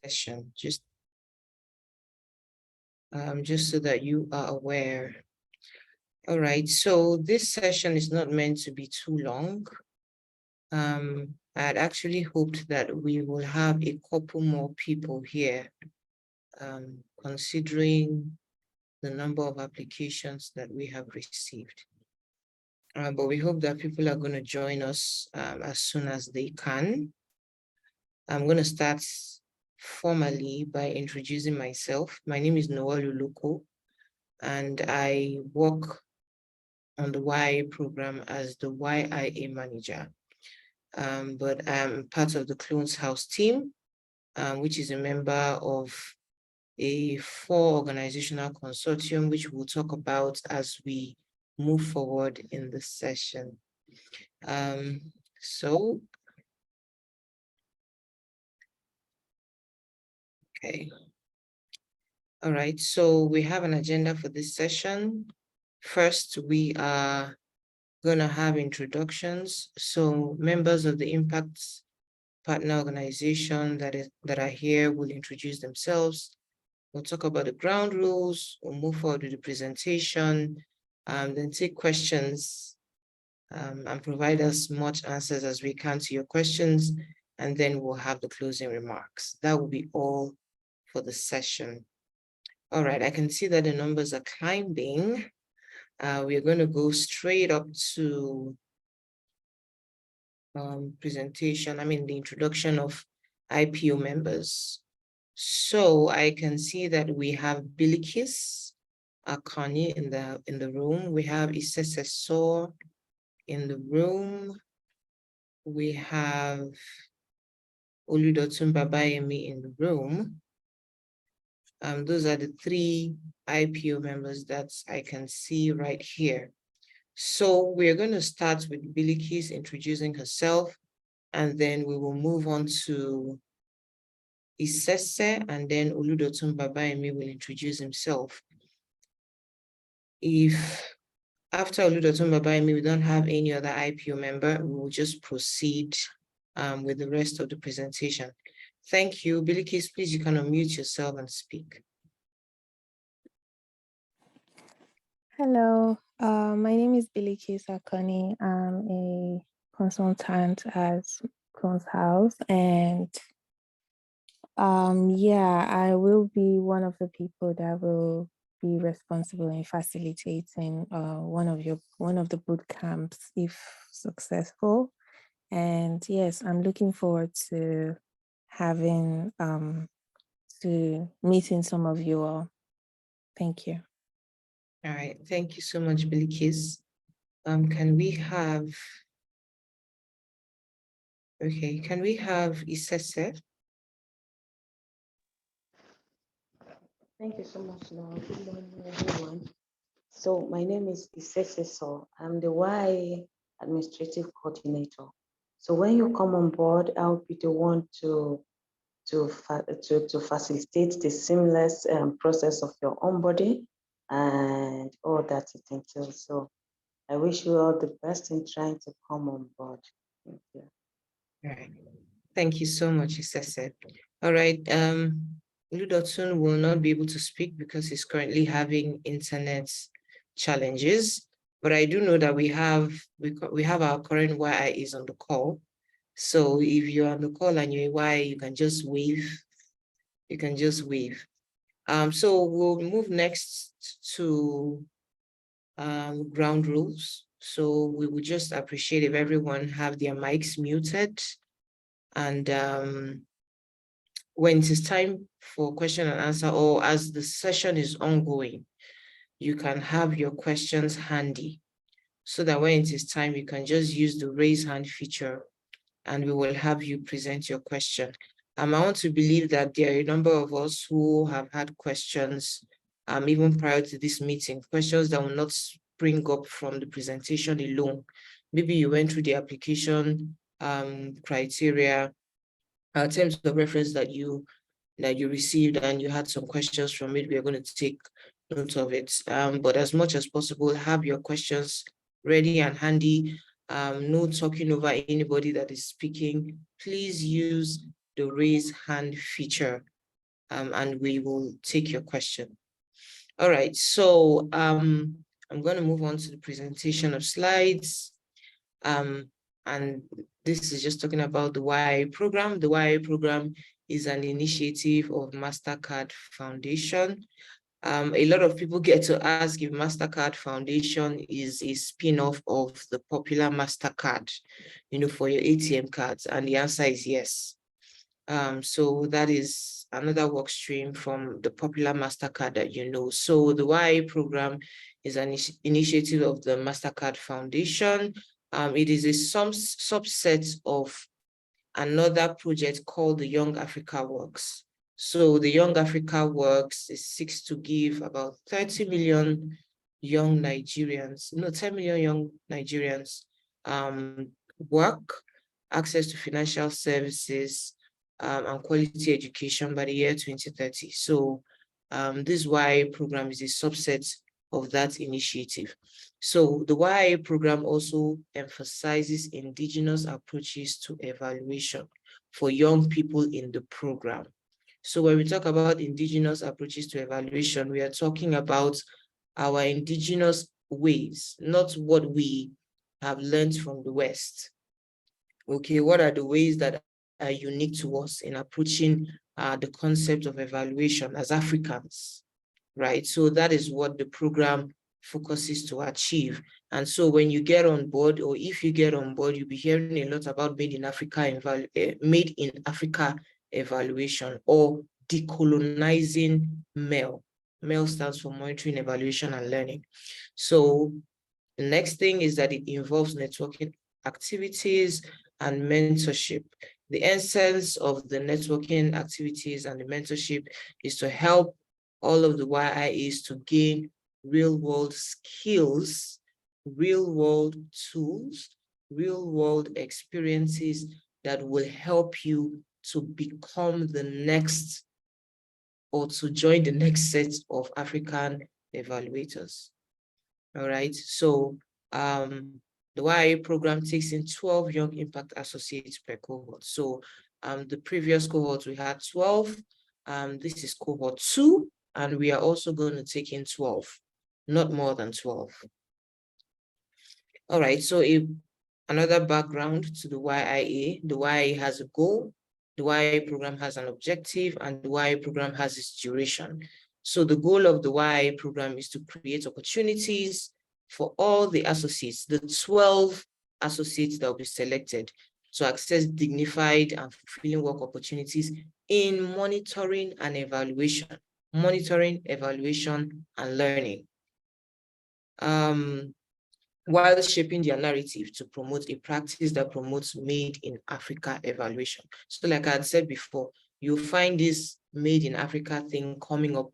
session, just so that you are aware. All right, so this session is not meant to be too long. I had actually hoped that we will have a couple more people here, considering the number of applications that we have received. But we hope that people are going to join us as soon as they can. I'm going to start formally by introducing myself. My name is Noel Uluko, and I work on the YIA program as the YIA manager. But I'm part of the Cloneshouse team, which is a member of a 4 organizational consortium, which we'll talk about as we move forward in the session. Okay. All right, so we have an agenda for this session. First, we are going to have introductions. So members of the Impact Partner Organization that are here will introduce themselves. We'll talk about the ground rules. We'll move forward with the presentation, then take questions and provide as much answers as we can to your questions. And then we'll have the closing remarks. That will be all for the session. All right, I can see that the numbers are climbing. We're going to go straight up to presentation, the introduction of IPO members. So I can see that we have Bilikis Akani in the room. We have Isesesor in the room. We have Oludotun Babayemi in the room. Those are the 3 IPO members that I can see right here. So we're going to start with Bilikis introducing herself, and then we will move on to Isese, and then Oludotun Babayemi will introduce himself. If after Oludotun Babayemi we don't have any other IPO member, we will just proceed with the rest of the presentation. Thank you. Bilikis, please, you can unmute yourself and speak. Hello, my name is Bilikis Akani. I'm a consultant at Cloneshouse, and I will be one of the people that will be responsible in facilitating one of the boot camps if successful. And yes, I'm looking forward to having to meeting some of you all. Thank you. All right, thank you so much, Bilikis. Can we have Isese? Thank you so much, Noah. Good morning, everyone. So my name is Isesesor. I'm the YIA Administrative Coordinator. So when you come on board, I'll be the one to facilitate the seamless process of your onboarding and all that it entails. So I wish you all the best in trying to come on board. Thank you. All right. Thank you so much, Isese. All right. Oludotun will not be able to speak because he's currently having internet challenges. But I do know that we have our current YIAs on the call. So if you're on the call and you're a YIA, you can just wave. You can just wave. So we'll move next to ground rules. So we would just appreciate if everyone have their mics muted. And when it is time for question and answer, or as the session is ongoing, you can have your questions handy so that when it is time, you can just use the raise hand feature and we will have you present your question. I want to believe that there are a number of us who have had questions even prior to this meeting, questions that will not spring up from the presentation alone. Maybe you went through the application criteria, terms of reference that you received and you had some questions from it. We are going to take note of it. But as much as possible, have your questions ready and handy. No talking over anybody that is speaking. Please use the raise hand feature and we will take your question. All right, so I'm going to move on to the presentation of slides. And this is just talking about the YIA program. The YIA program is an initiative of MasterCard Foundation. A lot of people get to ask if MasterCard Foundation is a spin-off of the popular MasterCard, for your ATM cards, and the answer is yes. So that is another work stream from the popular MasterCard that you know. So the YIA program is an initiative of the MasterCard Foundation. It is a subset of another project called the Young Africa Works. So the Young Africa Works seeks to give about 30 million young Nigerians, 10 million young Nigerians work, access to financial services, and quality education by the year 2030. So this YIA program is a subset of that initiative. So the YIA program also emphasizes indigenous approaches to evaluation for young people in the program. So when we talk about indigenous approaches to evaluation, we are talking about our indigenous ways, not what we have learned from the West. Okay, what are the ways that are unique to us in approaching the concept of evaluation as Africans, right? So that is what the program focuses to achieve. And so when you get on board, or if you get on board, you'll be hearing a lot about made in Africa evaluation, or decolonizing MEL. MEL stands for monitoring, evaluation, and learning. So the next thing is that it involves networking activities and mentorship. The essence of the networking activities and the mentorship is to help all of the YIAs to gain real-world skills, real-world tools, real-world experiences that will help you to become the next, or to join the next set of African evaluators. All right, so the YIA program takes in 12 Young Impact Associates per cohort. So the previous cohort, we had 12. This is cohort 2, and we are also going to take in 12, not more than 12. All right, so another background to the YIA. The YIA has a goal, the YIA program has an objective, and the YIA program has its duration. So the goal of the YIA program is to create opportunities for all the associates, the 12 associates that will be selected, to access dignified and fulfilling work opportunities in monitoring and evaluation, and learning. While shaping their narrative to promote a practice that promotes made in Africa evaluation. So like I had said before, you'll find this made in Africa thing coming up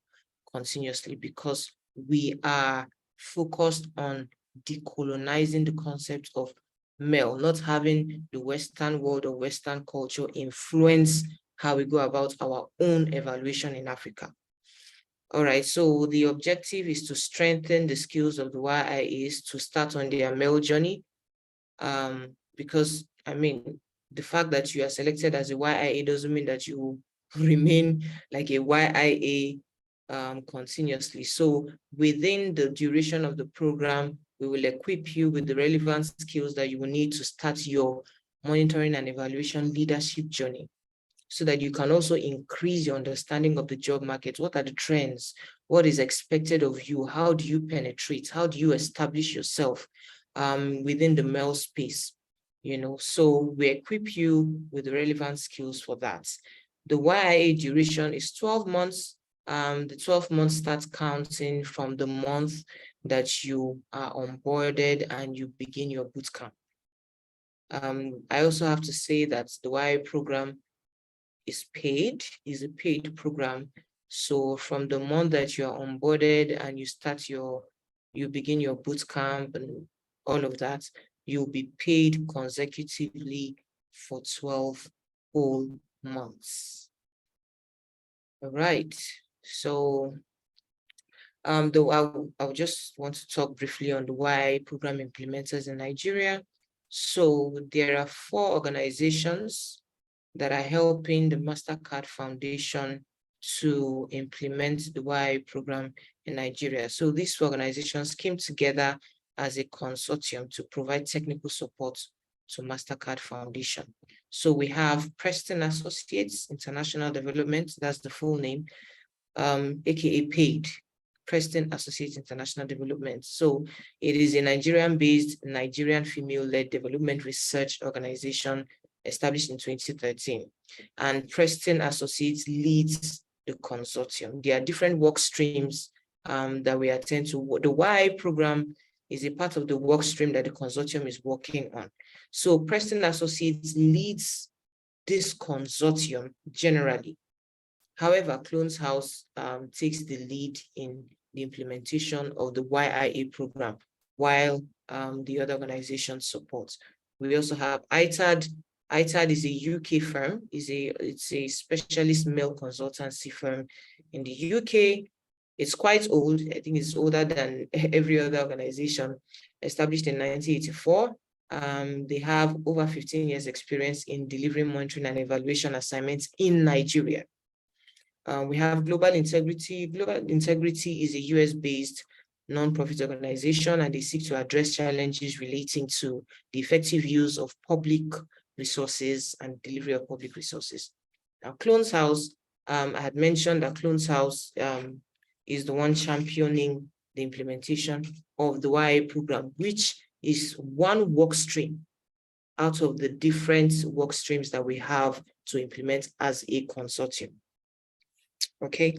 continuously, because we are focused on decolonizing the concept of MEL, not having the Western world or Western culture influence how we go about our own evaluation in Africa. All right, so the objective is to strengthen the skills of the YIAs to start on their MEL journey. Because, I mean, the fact that you are selected as a YIA doesn't mean that you remain like a YIA continuously. So within the duration of the program, we will equip you with the relevant skills that you will need to start your monitoring and evaluation leadership journey, so that you can also increase your understanding of the job market. What are the trends? What is expected of you? How do you penetrate? How do you establish yourself within the MEL space? So we equip you with the relevant skills for that. The YIA duration is 12 months. The 12 months starts counting from the month that you are onboarded and you begin your bootcamp. I also have to say that the YIA program is a paid program. So from the month that you are onboarded and you begin your bootcamp and all of that, you'll be paid consecutively for 12 whole months. All right, so though I'll just want to talk briefly on the YIA program implementers in Nigeria. So there are 4 organizations that are helping the MasterCard Foundation to implement the YIA program in Nigeria. So these organizations came together as a consortium to provide technical support to MasterCard Foundation. So we have Preston Associates International Development, that's the full name, aka PAID, Preston Associates International Development. So it is a Nigerian-based, Nigerian female-led development research organization established in 2013. And Preston Associates leads the consortium. There are different work streams that we attend to. The YIA program is a part of the work stream that the consortium is working on. So Preston Associates leads this consortium generally. However, Cloneshouse takes the lead in the implementation of the YIA program, while the other organization supports. We also have ITAD. ITAD is a UK firm, it's a specialist male consultancy firm in the UK. It's quite old. I think it's older than every other organization, established in 1984. They have over 15 years experience in delivering monitoring and evaluation assignments in Nigeria. We have Global Integrity. Global Integrity is a US-based nonprofit organization, and they seek to address challenges relating to the effective use of public resources and delivery of public resources. Now, Cloneshouse, I had mentioned that Cloneshouse is the one championing the implementation of the YIA program, which is one work stream out of the different work streams that we have to implement as a consortium. Okay,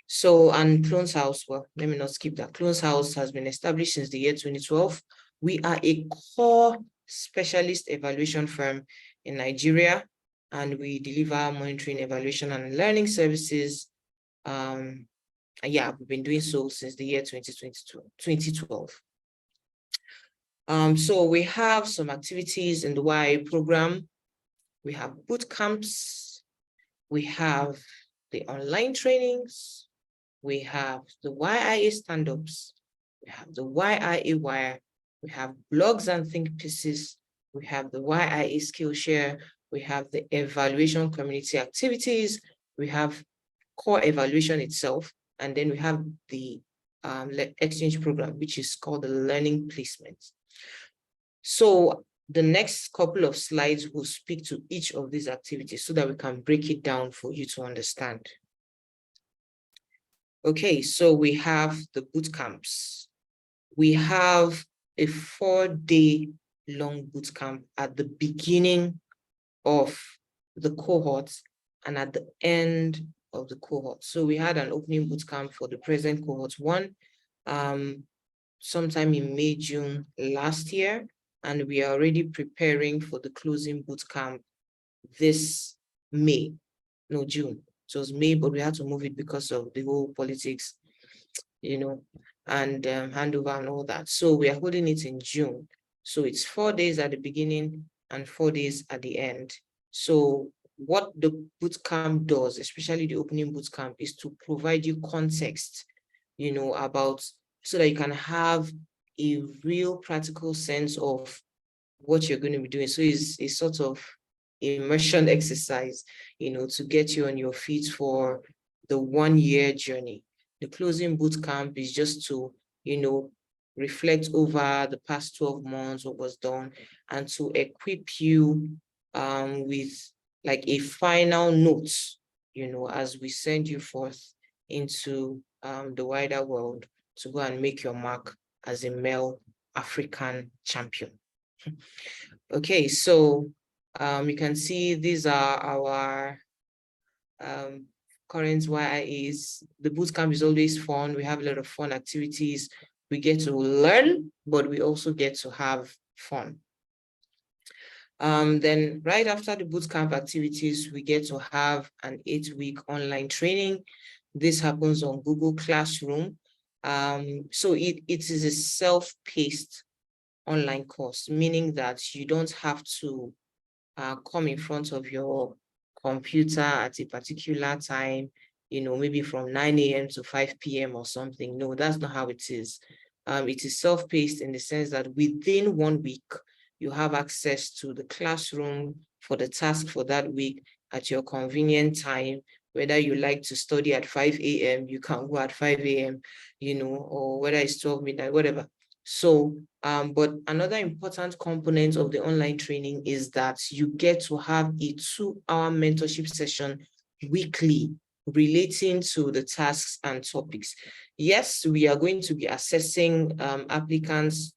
so, and Cloneshouse, well, let me not skip that. Cloneshouse has been established since the year 2012. We are a core specialist evaluation firm in Nigeria, and we deliver monitoring, evaluation, and learning services. Yeah, we've been doing so since the year 2012. So we have some activities in the YIA program. We have boot camps. We have the online trainings. We have the YIA stand-ups. We have the YIA wire. We have blogs and think pieces. We have the YIA Skillshare. We have the evaluation community activities. We have core evaluation itself. And then we have the exchange program, which is called the learning placement. So the next couple of slides will speak to each of these activities so that we can break it down for you to understand. Okay, so we have the boot camps. We have a 4-day long boot camp at the beginning of the cohort and at the end of the cohort. So we had an opening boot camp for the present cohort 1 sometime in May, June last year, and we are already preparing for the closing boot camp this May, no, June. So it was May, but we had to move it because of the whole politics, you know, and handover and all that. So we are holding it in June. So it's 4 days at the beginning and 4 days at the end. So what the boot camp does, especially the opening boot camp, is to provide you context, you know, about, so that you can have a real practical sense of what you're going to be doing. So it's a sort of immersion exercise, you know, to get you on your feet for the 1-year journey. The closing boot camp is just to, you know, reflect over the past 12 months, what was done, and to equip you with like a final note, you know, as we send you forth into the wider world to go and make your mark as a male African champion. Okay, so you can see these are our current YIAs. The bootcamp is always fun. We have a lot of fun activities. We get to learn, but we also get to have fun. Then right after the bootcamp activities, we get to have an 8-week online training. This happens on Google Classroom. So it is a self-paced online course, meaning that you don't have to come in front of your computer at a particular time, you know, maybe from 9 a.m. to 5 p.m. or something. No, that's not how it is. It is self-paced in the sense that within 1 week, you have access to the classroom for the task for that week at your convenient time, Whether you like to study at 5 a.m., you can go at 5 a.m., you know, or whether it's 12 midnight, whatever. So, but another important component of the online training is that you get to have a 2-hour mentorship session weekly relating to the tasks and topics. Yes, we are going to be assessing applicants,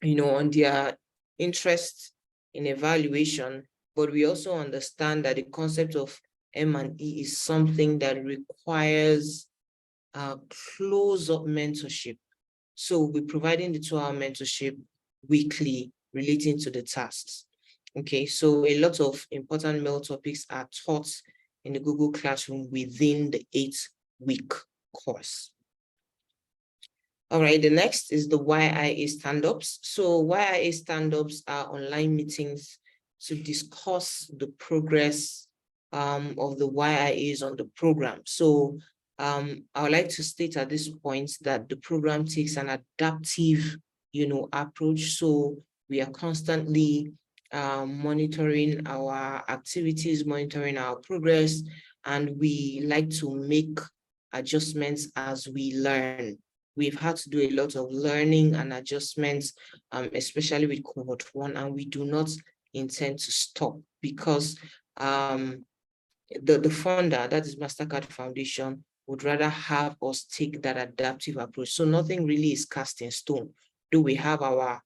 you know, on their interest in evaluation, but we also understand that the concept of M&E is something that requires close-up mentorship. So we'll be providing the 2-hour mentorship weekly relating to the tasks. Okay, so a lot of important mail topics are taught in the Google Classroom within the 8-week course. All right, the next is the YIA stand-ups. So YIA stand-ups are online meetings to discuss the progress of the YIAs on the program. So I would like to state at this point that the program takes an adaptive, you know, approach. So we are constantly monitoring our activities, monitoring our progress, and we like to make adjustments as we learn. We've had to do a lot of learning and adjustments, especially with Cohort 1, and we do not intend to stop because the funder, that is MasterCard Foundation, would rather have us take that adaptive approach. So nothing really is cast in stone. Do we have our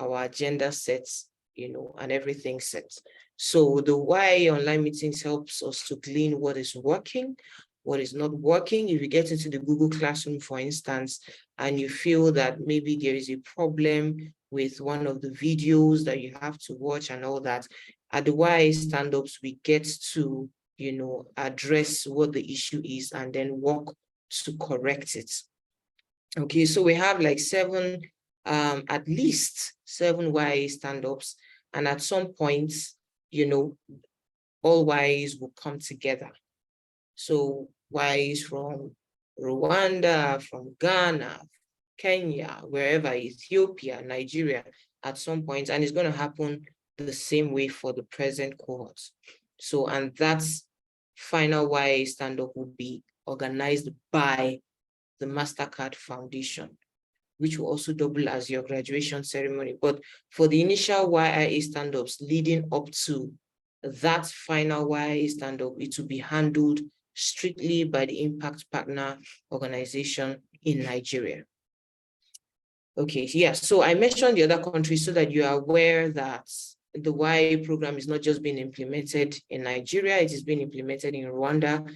agenda sets, you know, and everything set? So the YIA online meetings helps us to glean what is working, what is not working. If you get into the Google Classroom, for instance, and you feel that maybe there is a problem with one of the videos that you have to watch and all that, at the YIA stand-ups, we get to, you know, address what the issue is and then work to correct it. Okay, so we have like at least 7 YIA stand-ups, and at some point, you know, all YIAs will come together. So YIAs from Rwanda, from Ghana, Kenya, wherever, Ethiopia, Nigeria, at some point, and it's going to happen the same way for the present cohort. So, and that's final YIA stand-up will be organized by the MasterCard Foundation, which will also double as your graduation ceremony. But for the initial YIA stand-ups leading up to that final YIA stand-up, it will be handled strictly by the Impact Partner Organization in Nigeria. Okay, yeah, so I mentioned the other countries so that you are aware that the YIA program is not just being implemented in Nigeria, it is being implemented in Rwanda,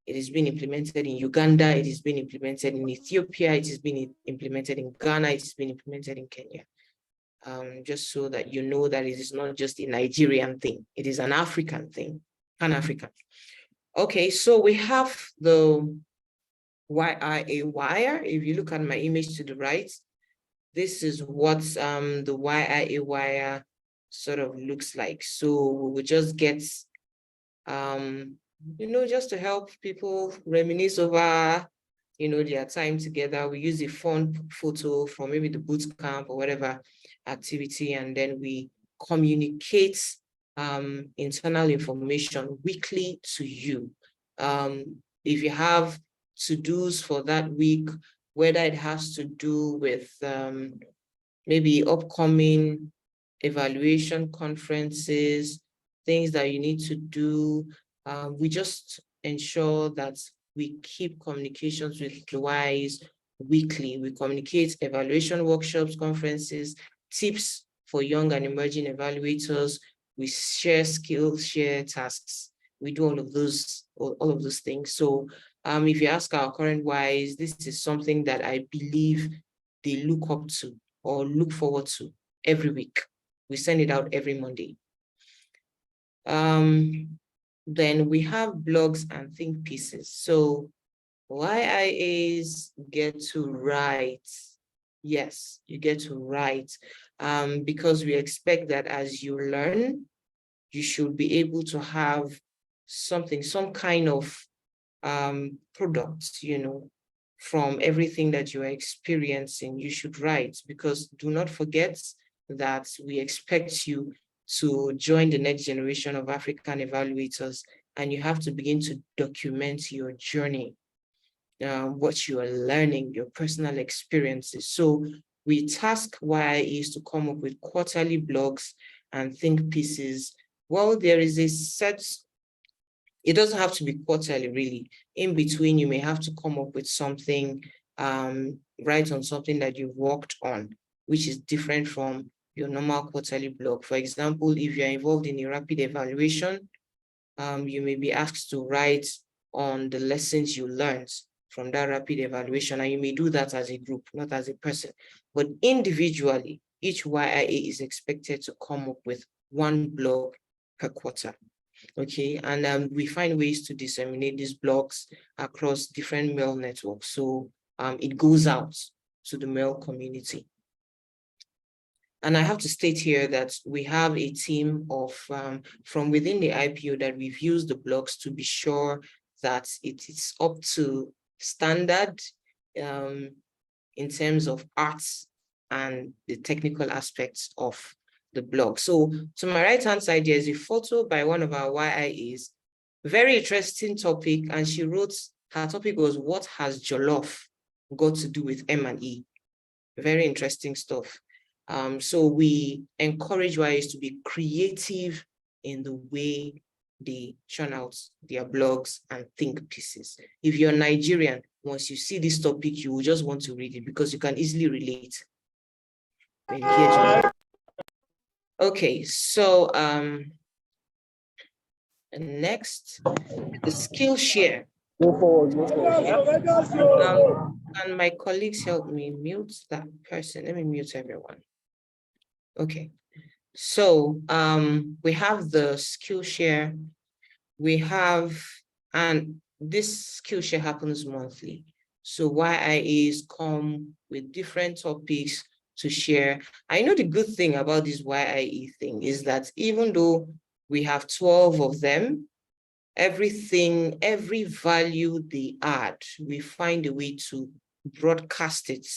it is being implemented in Uganda, it is being implemented in Ethiopia, it is being implemented in Ghana, it is being implemented in Kenya. Just so that you know that it is not just a Nigerian thing, it is an African thing, Pan-African. Okay, so we have the YIA wire. If you look at my image to the right, this is what the YIA wire sort of looks like. So we will just get, you know, just to help people reminisce over, you know, their time together. We use a fun photo from maybe the boot camp or whatever activity, and then we communicate internal information weekly to you. If you have to-dos for that week, whether it has to do with maybe upcoming evaluation conferences, things that you need to do, we just ensure that we keep communications with the YIAs weekly. We communicate evaluation workshops, conferences, tips for young and emerging evaluators. We share skills, share tasks. We do all of those things. So if you ask our current YIAs, this is something that I believe they look up to or look forward to every week. We send it out every Monday. Then we have blogs and think pieces. So YIAs get to write. Yes, you get to write because we expect that as you learn, you should be able to have something, some kind of product, you know, from everything that you are experiencing. You should write, because do not forget that we expect you to join the next generation of African evaluators and you have to begin to document your journey, what you are learning, your personal experiences. So we task YIAs to come up with quarterly blogs and think pieces. Well, there is a set, it doesn't have to be quarterly really. In between, you may have to come up with something, write on something that you've worked on, which is different from your normal quarterly blog. For example, if you're involved in a rapid evaluation, you may be asked to write on the lessons you learned from that rapid evaluation, and you may do that as a group, not as a person. But individually, each YIA is expected to come up with one blog per quarter. Okay, and we find ways to disseminate these blogs across different mail networks. So it goes out to the mail community. And I have to state here that we have a team of, from within the IPO, that reviews the blogs to be sure that it is up to standard in terms of arts and the technical aspects of the blog. So to my right-hand side, there's a photo by one of our YIAs, very interesting topic. And she wrote, her topic was, what has jollof got to do with M&E? Very interesting stuff. So we encourage YIAs to be creative in the way they churn out their blogs and think pieces. If you're Nigerian, once you see this topic, you will just want to read it because you can easily relate when you hear jollof. Okay, so next, the skill share. Can my colleagues help me mute that person? Let me mute everyone. Okay, so we have the skill share. We have, and this skill share happens monthly. So YIAs come with different topics to share. I know the good thing about this YIA thing is that even though we have 12 of them, everything, every value they add, we find a way to broadcast it,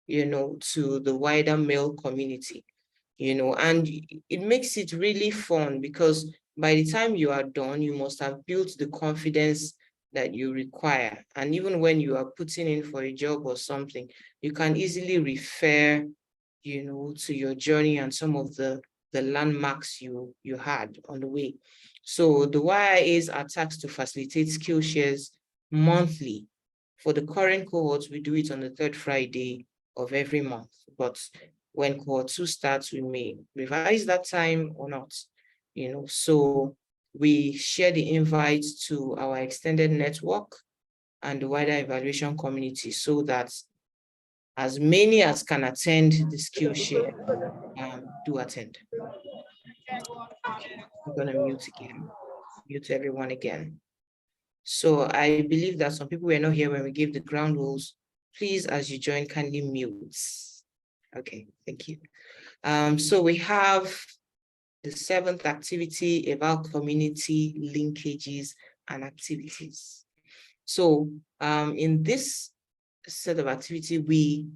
you know, to the wider male community, you know, and it makes it really fun because by the time you are done, you must have built the confidence that you require. And even when you are putting in for a job or something, you can easily refer, you know, to your journey and some of the landmarks you had on the way. So the YIAs are tasked to facilitate skill shares monthly. For the current cohorts, we do it on the third Friday of every month. But when cohort 2 starts, we may revise that time or not, you know. So we share the invites to our extended network and the wider evaluation community so that as many as can attend the skill share do attend. I'm gonna mute everyone again. So I believe that some people were not here when we gave the ground rules. Please, as you join, kindly mute. Okay, thank you. So we have the 7th activity about community linkages and activities. So in this set of activity, we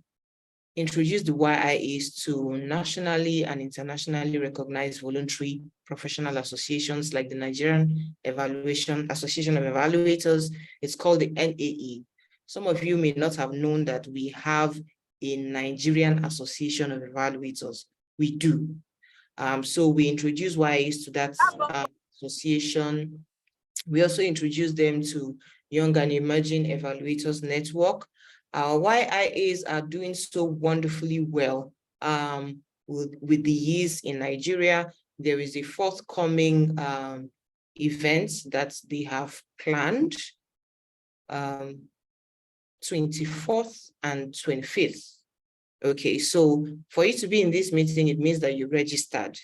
introduced the YIAs to nationally and internationally recognized voluntary professional associations like the Nigerian Association of Evaluators. It's called the NAE. Some of you may not have known that we have a Nigerian Association of Evaluators. We do. So we introduced YIAs to that association. We also introduced them to Young and Emerging Evaluators Network. Our YIAs are doing so wonderfully well with the YIAs in Nigeria. There is a forthcoming event that they have planned, 24th and 25th. Okay, so for you to be in this meeting, it means that you registered.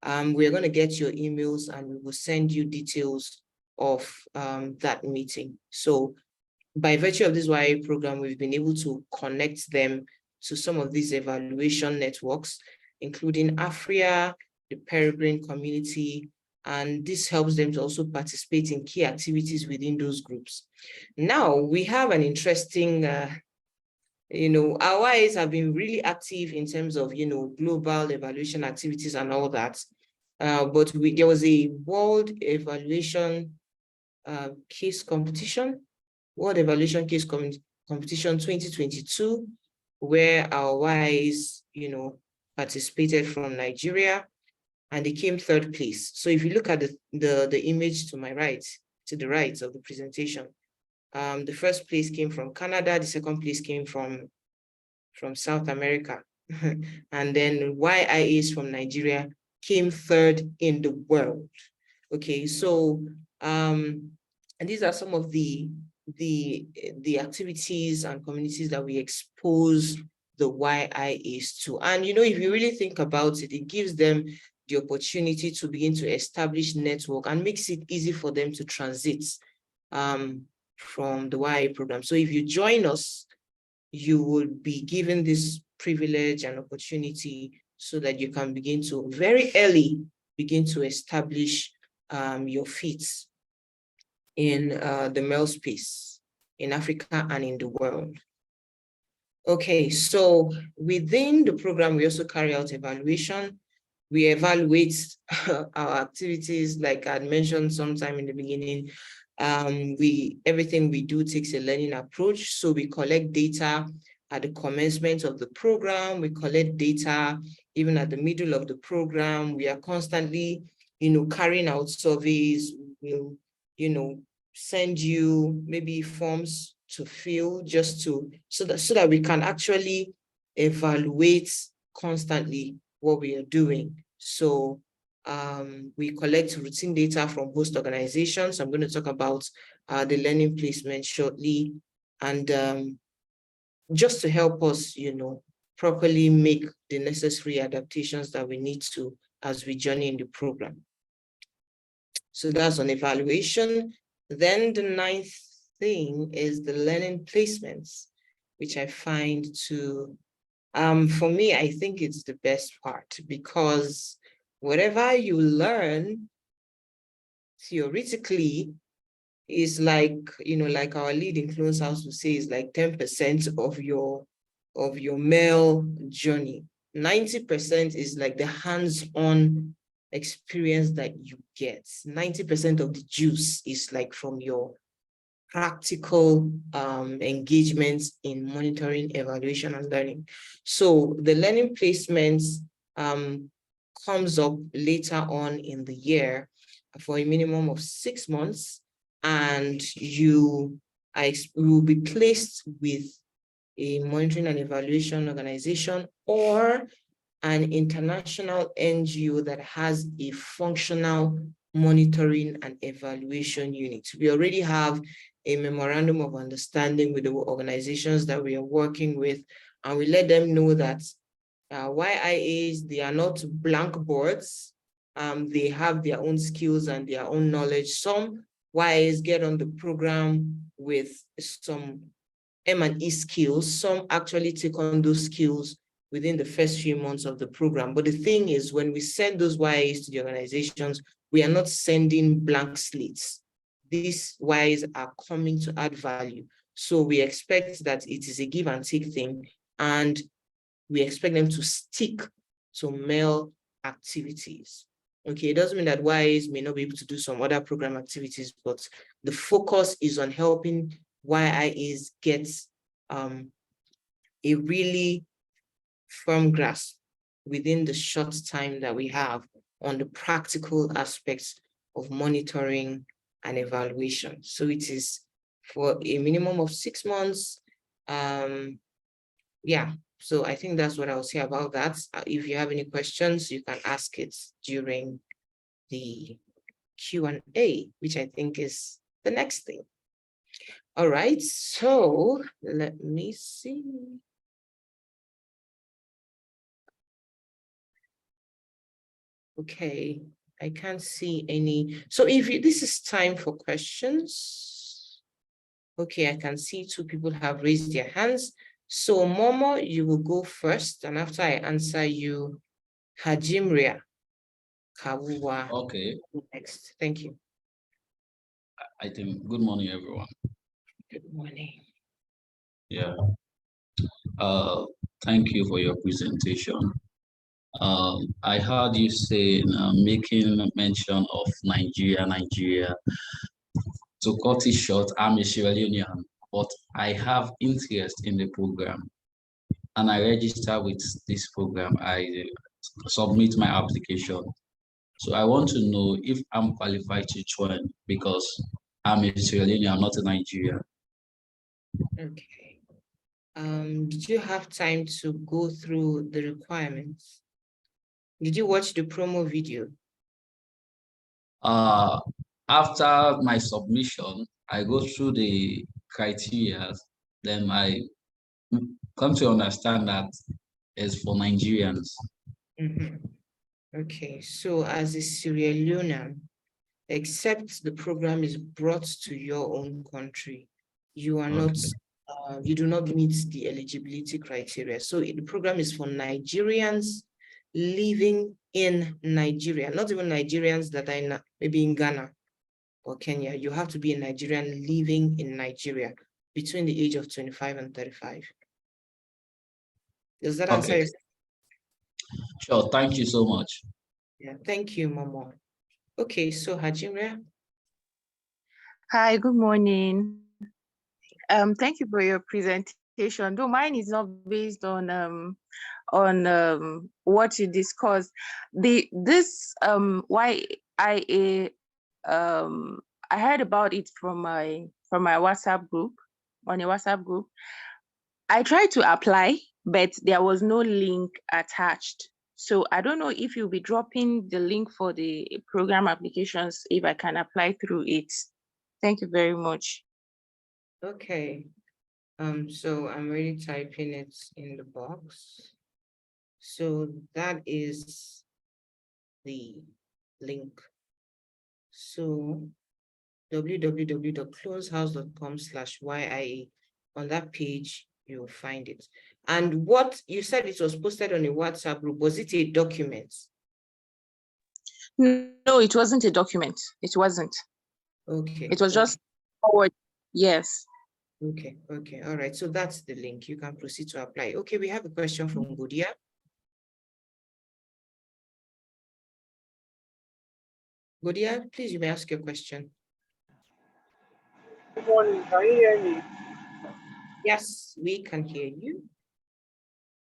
We're going to get your emails and we will send you details of that meeting. So by virtue of this YIA program, we've been able to connect them to some of these evaluation networks, including AFRIA, the Peregrine community, and this helps them to also participate in key activities within those groups. Now, we have an interesting, you know, our YIAs have been really active in terms of, you know, global evaluation activities and all that. But there was a world evaluation case competition, World Evaluation Case Competition 2022, where our YIs, participated from Nigeria, and they came third place. So if you look at the image to my right, to the right of the presentation, the first place came from Canada, the second place came from South America, and then YIAs from Nigeria came third in the world. Okay, so and these are some of the activities and communities that we expose the YIAs to. And if you really think about it, it gives them the opportunity to begin to establish network and makes it easy for them to transit from the YIA program. So if you join us, you will be given this privilege and opportunity so that you can begin to very early begin to establish your feet in the male space in Africa and in the world. Okay, so within the program, we also carry out evaluation. We evaluate our activities, like I mentioned sometime in the beginning. Everything we do takes a learning approach. So we collect data at the commencement of the program. We collect data even at the middle of the program. We are constantly, carrying out surveys. We'll, send you maybe forms to fill just so that we can actually evaluate constantly what we are doing. So we collect routine data from host organizations. I'm going to talk about the learning placement shortly, and just to help us, properly make the necessary adaptations that we need to as we journey in the program. So that's on evaluation. Then the ninth thing is the learning placements, which I find to, for me, I think it's the best part, because whatever you learn theoretically is like, like our lead in Cloneshouse would say, is like 10% of your male journey. 90% is like the hands-on experience that you get. 90% of the juice is like from your practical engagements in monitoring, evaluation, and learning. So the learning placements comes up later on in the year for a minimum of 6 months, and you will be placed with a monitoring and evaluation organization or an international NGO that has a functional monitoring and evaluation unit. We already have a memorandum of understanding with the organizations that we are working with, and we let them know that YIAs, they are not blank boards. They have their own skills and their own knowledge. Some YIAs get on the program with some M&E skills. Some actually take on those skills within the first few months of the program. But the thing is, when we send those YIAs to the organizations, we are not sending blank slates. These YIAs are coming to add value. So we expect that it is a give and take thing, and we expect them to stick to male activities. Okay, it doesn't mean that YIAs may not be able to do some other program activities, but the focus is on helping YIAs get a really firm grasp within the short time that we have on the practical aspects of monitoring and evaluation. So it is for a minimum of 6 months. Yeah, so I think that's what I'll say about that. If you have any questions, you can ask it during the Q&A, which I think is the next thing. All right, so let me see. Okay, I can't see any. So if this is time for questions. Okay, I can see 2 people have raised their hands. So Momo, you will go first, and after I answer you, Hajimria Kawuwa. Okay. Next, thank you. I think, good morning, everyone. Good morning. Yeah. Thank you for your presentation. I heard you say making mention of Nigeria. to cut it short, I'm a Sierra Leonean, but I have interest in the program and I register with this program. I submit my application. So I want to know if I'm qualified to join because I'm a Sierra Leonean, I'm not a Nigerian. Okay. Did you have time to go through the requirements? Did you watch the promo video? After my submission, I go through the criteria, then I come to understand that it's for Nigerians. Okay, so as a Sierra Leonean, except the program is brought to your own country, you are not, you do not meet the eligibility criteria. So the program is for Nigerians living in Nigeria, not even Nigerians that are maybe in Ghana or Kenya. You have to be a Nigerian living in Nigeria between the age of 25 and 35. Does that answer your question? Sure, thank you so much. Yeah, thank you, Momo. Okay, so Hajiria. Hi, good morning. Thank you for your presentation. Though mine is not based on what you discussed. This YIA I heard about it from my WhatsApp group, on a WhatsApp group. I tried to apply, but there was no link attached. So I don't know if you'll be dropping the link for the program applications, if I can apply through it. Thank you very much. Okay. So I'm already typing it in the box. So that is the link. So www.cloneshouse.com/YIA. On that page, you'll find it. And what you said, it was posted on a WhatsApp group. Was it a document? No, it wasn't a document. It wasn't. Okay. It was just forward. Yes. Okay. Okay. All right. So that's the link. You can proceed to apply. Okay. We have a question from Godia. Godia, please, you may ask your question. Good morning. Can you hear me? Yes, we can hear you.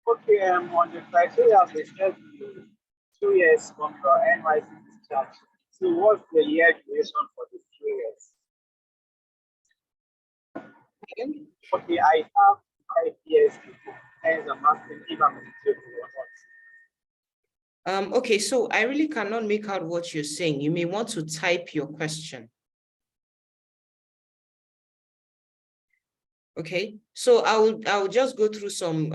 Okay, I'm on the criteria of the 2 years from your NYC discharge. So what's the year duration for the 2 years? Again? Okay, I have 5 years before, hence I'm asking if I'm eligible or not. Okay, so I really cannot make out what you're saying. You may want to type your question. Okay, so I'll just go through some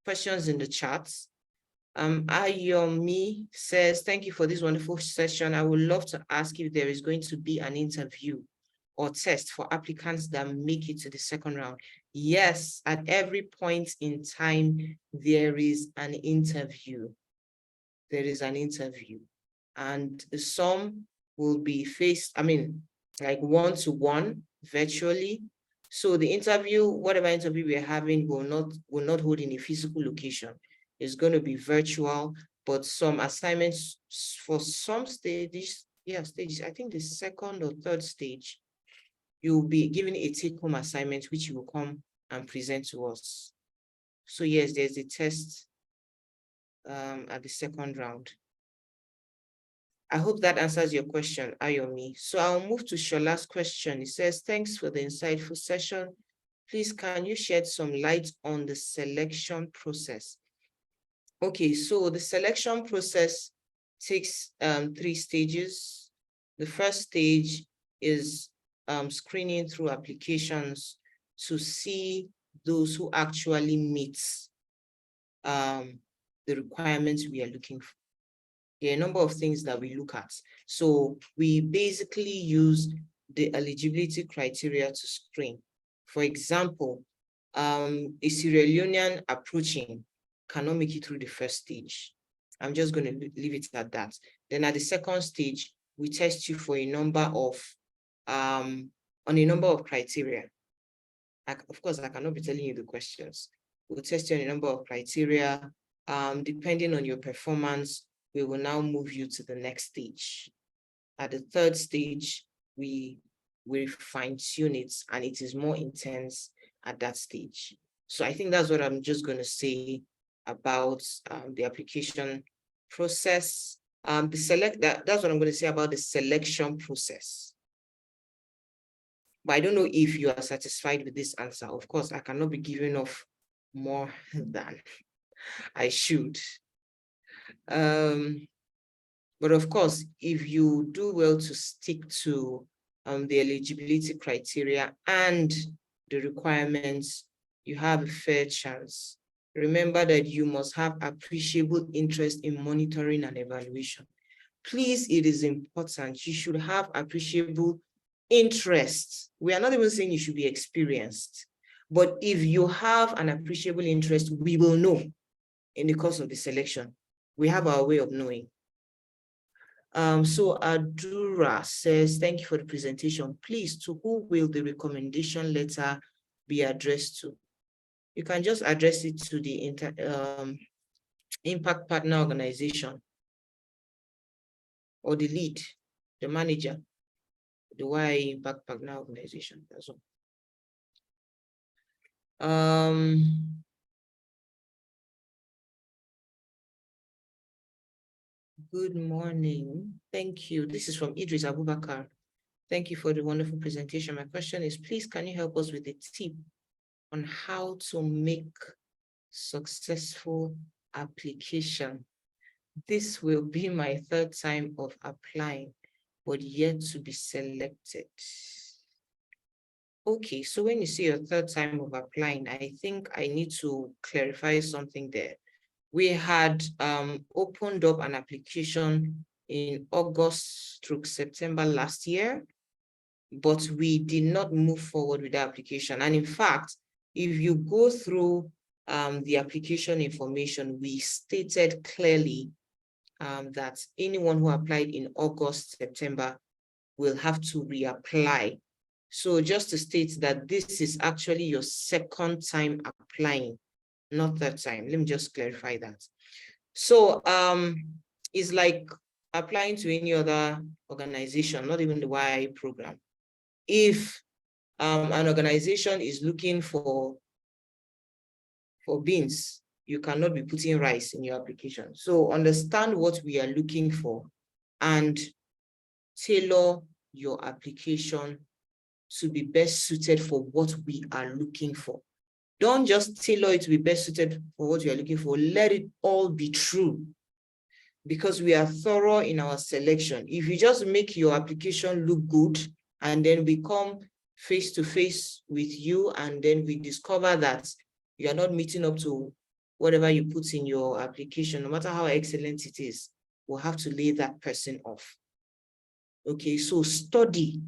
questions in the chat. Ayomi says, thank you for this wonderful session. I would love to ask if there is going to be an interview or test for applicants that make it to the second round. Yes, at every point in time, there is an interview. There is an interview. And some will be like one-to-one virtually. So the interview, whatever interview we're having, will not hold in a physical location. It's going to be virtual, but some assignments for some stages, I think the second or third stage, you'll be given a take-home assignment, which you will come and present to us. So yes, there's a test at the second round. I hope that answers your question, Ayomi. So I'll move to Shola's question. It says, thanks for the insightful session. Please, can you shed some light on the selection process? Okay, so the selection process takes 3 stages. The first stage is screening through applications to see those who actually meet the requirements we are looking for. There are a number of things that we look at. So we basically use the eligibility criteria to screen. For example, a Sierra Leonean approaching cannot make it through the first stage. I'm just going to leave it at that. Then at the second stage, we test you for a number of, on a number of criteria. Of course, I cannot be telling you the questions. We'll test you on a number of criteria. Depending on your performance, we will now move you to the next stage. At the third stage, we we fine tune it, and it is more intense at that stage. So I think that's what I'm just going to say about the application process. That's what I'm going to say about the selection process. But I don't know if you are satisfied with this answer. Of course, I cannot be giving off more than I should. But of course, if you do well to stick to the eligibility criteria and the requirements, you have a fair chance. Remember that you must have appreciable interest in monitoring and evaluation. Please, it is important. You should have appreciable interest. We are not even saying you should be experienced, but if you have an appreciable interest, we will know in the course of the selection. We have our way of knowing. So Adura says, thank you for the presentation. Please, to who will the recommendation letter be addressed to? You can just address it to the impact partner organization or the lead, the manager, the YIA impact partner organization. That's all. Good morning. Thank you. This is from Idris Abubakar. Thank you for the wonderful presentation. My question is, please, can you help us with a tip on how to make successful application? This will be my third time of applying, but yet to be selected. Okay, so when you say your third time of applying, I think I need to clarify something there. We had opened up an application in August through September last year, but we did not move forward with the application. And in fact, if you go through the application information, we stated clearly that anyone who applied in August, September will have to reapply. So just to state that this is actually your second time applying, not third time. Let me just clarify that. So it's like applying to any other organization, not even the YIA program. If an organization is looking for beans, you cannot be putting rice in your application. So understand what we are looking for and tailor your application to be best suited for what we are looking for. Don't just tailor it to be best suited for what you are looking for. Let it all be true, because we are thorough in our selection. If you just make your application look good and then we come face to face with you and then we discover that you are not meeting up to whatever you put in your application, no matter how excellent it is, we'll have to lay that person off. Okay, so study,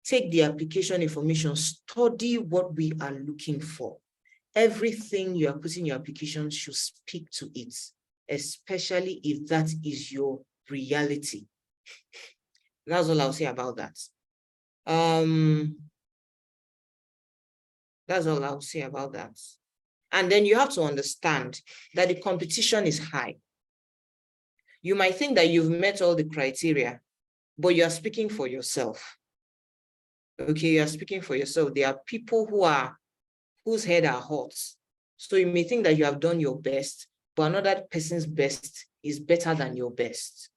take the application information, study what we are looking for. Everything you are putting in your application should speak to it, especially if that is your reality. That's all I'll say about that. That's all I'll say about that. And then you have to understand that the competition is high. You might think that you've met all the criteria, but you're speaking for yourself. Okay, you're speaking for yourself. There are people whose head are hot. So you may think that you have done your best, but another person's best is better than your best.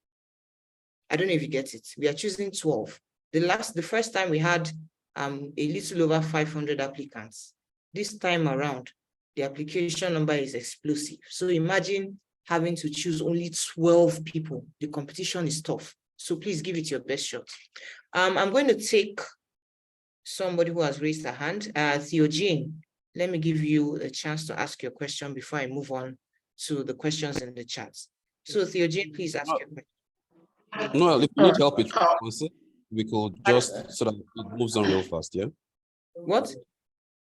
I don't know if you get it. We are choosing 12. The first time we had a little over 500 applicants. This time around, the application number is explosive. So imagine having to choose only 12 people. The competition is tough. So please give it your best shot. I'm going to take somebody who has raised a hand. Theogene, let me give you a chance to ask your question before I move on to the questions in the chat. So Theogene, please ask your question. No, if you need help with responses, we could just so that it moves on real fast, yeah? What?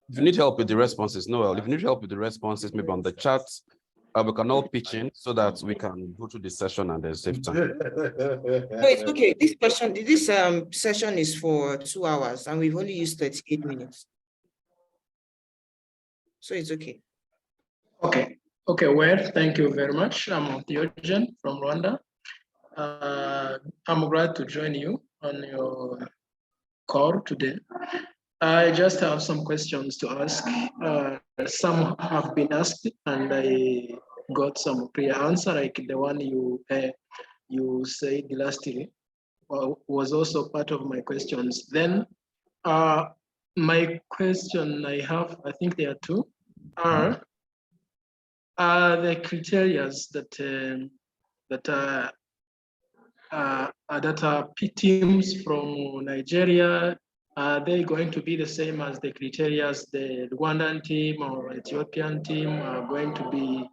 If you need help with the responses, Noel, if you need help with the responses, maybe on the chat, we can all pitch in so that we can go through this session and then save time. No, it's okay. This session is for 2 hours and we've only used 38 minutes. So it's okay. Okay, well, thank you very much. I'm Theogene from Rwanda. I'm glad to join you on your call today. I just have some questions to ask. Some have been asked, and I got some clear answer, like the one you said lastly was also part of my questions. Then my question I have, I think there are two, are the criteria that are teams from Nigeria, are they going to be the same as the criteria the Rwandan team or Ethiopian team are going to be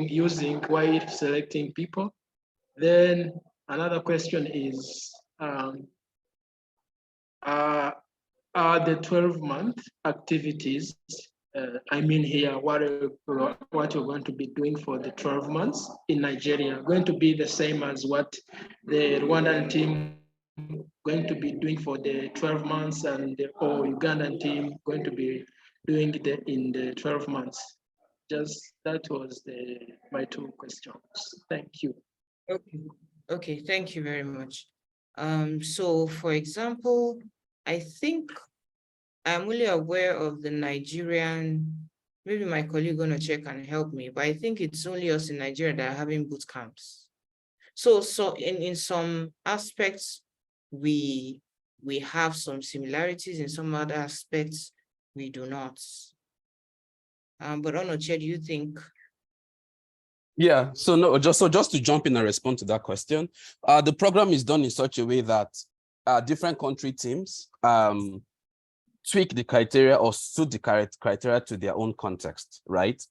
using while selecting people? Then another question is, are the 12-month activities, I mean here, what you're going to be doing for the 12 months in Nigeria, going to be the same as what the Rwandan team going to be doing for the 12 months and the Ugandan team going to be doing in the 12 months? Just that was my two questions. Thank you. Okay, thank you very much. So for example, I think I'm only aware of the Nigerian, maybe my colleague gonna check and help me, but I think it's only us in Nigeria that are having boot camps. So in some aspects, we have some similarities, in some other aspects, we do not. But Onoche, do you think? Yeah, so no, just to jump in and respond to that question, the program is done in such a way that different country teams tweak the criteria or suit the criteria to their own context, right?